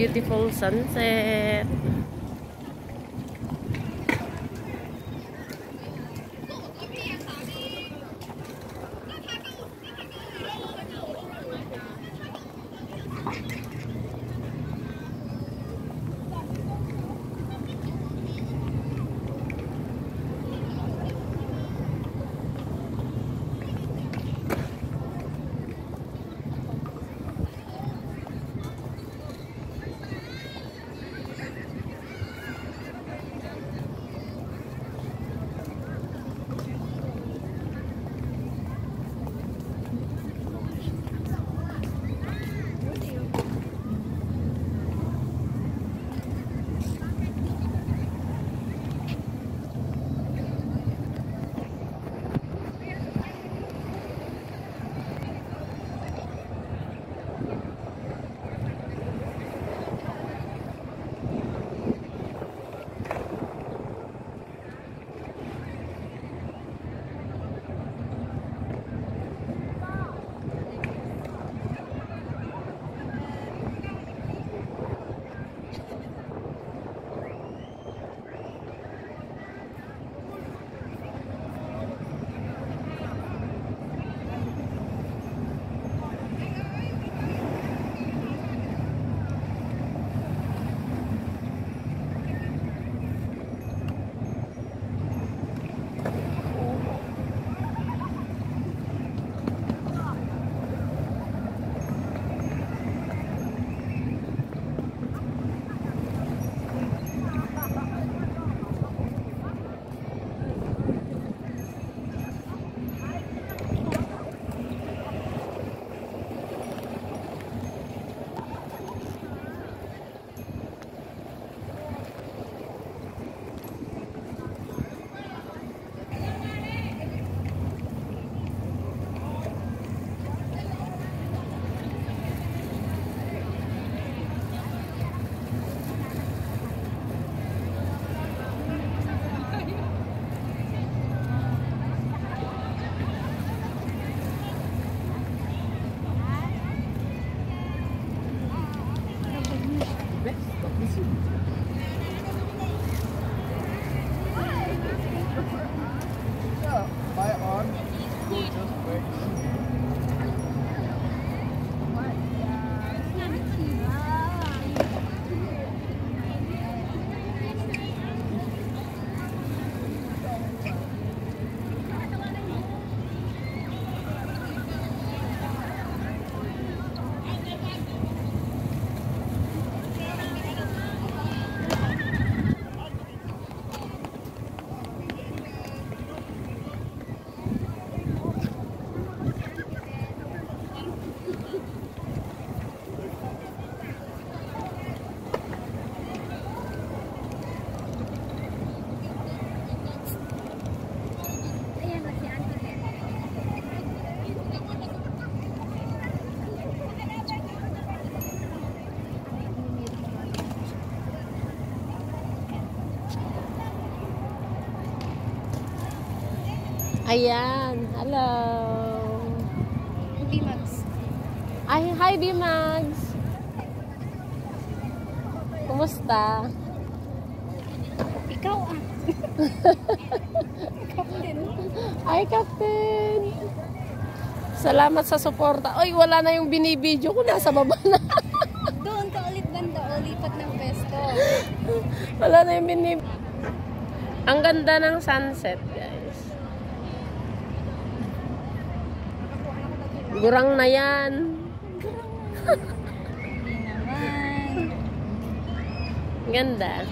beautiful sunset. Ayan, hello. B-Mags. Ay, hi B-Mags. Kumusta? Ikaw ah. Captain. Ay, Captain. Salamat sa suporta. Ay, wala na yung binibidyo ko. Nasa baba na. Doon ka ulit banda o lipat ng pesto. Wala na yung binibidyo. Ang ganda ng sunset, guys. Gurang na yan. Hindi naman. Ganda.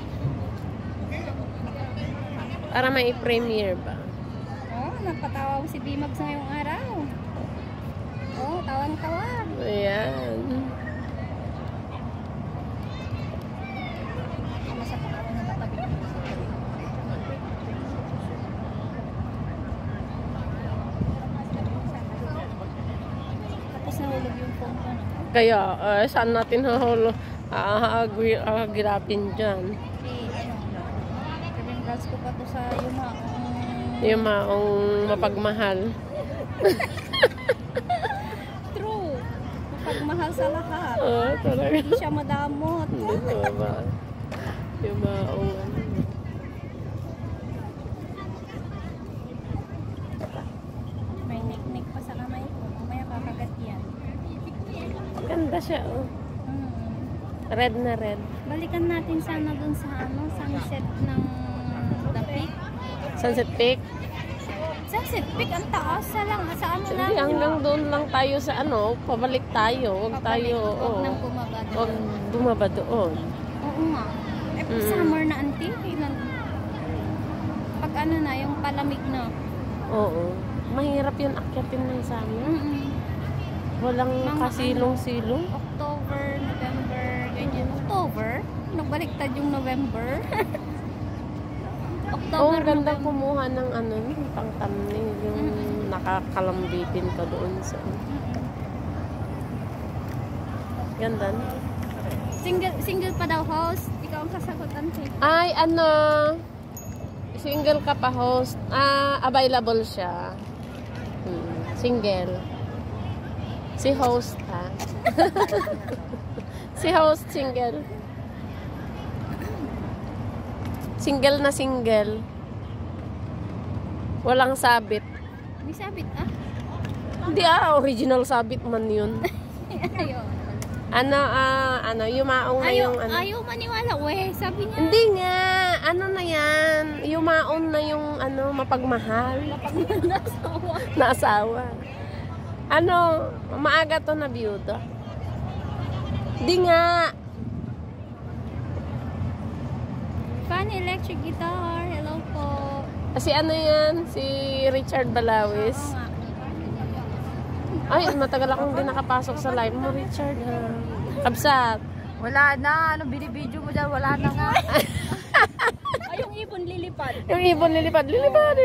Para may premiere ba? Oh, napatawa mo si B-Mags ngayong araw. Oh, tawang-tawa. Ayan. Masakit ako na natabi. Tapos nahulog yung phone ko. Kaya, saan natin hahagirapin dyan? Remembrance ko pa to sa Yung maong mapagmahal. True. Mapagmahal mahal sa lahat. Talaga. Hindi siya madamot. Yung maong May nik-nik pa sa kamay ko. Mamaya kakagat yan. Ganda siya, oh. Red na red. Balikan natin sana dun sa sunset ng The Peak. Sunset Peak. Sunset Peak, ang taas sa lang. Sa ano lang? Hindi, hanggang doon lang tayo sa pabalik tayo. Huwag tayo, Huwag nang bumaba doon. Huwag bumaba doon. Oo nga. Summer na, auntie. Pag ano na, yung palamig na. Oo. Mahirap yun akyatin ng summer. Walang Mga kasilong-silong. October, November, ganyan. October? Nagbaliktad yung November. October, Ang ganda November. kumuha ng pang thumbnail. Yung nakakalambitin ka doon sa... Ganda. Single pa daw, host. Ikaw ang kasagutan, Kate. Ay, single ka pa, host. Available siya. Single. Si host, ha? Si host, single. Single na single. Walang sabit. May sabit, Hindi, original sabit man yun. Ayaw. Yumaong na yung Ayaw maniwala, we. Sabi niya. Hindi nga, na yan. Yumaon na yung mapagmahal. Nasawa. Na asawa. Maaga to na biyuda. Hindi nga. Fan electric guitar. Hello po. Kasi yan, si Richard Balawis. Oo nga. Ay, matagal akong di nakapasok sa live mo, Richard, ha? Kabsat. Wala na. Ano binibidyo mo dyan? Wala na nga. Ay, yung ibon lilipad. Yung ibon lilipad. Lilipad.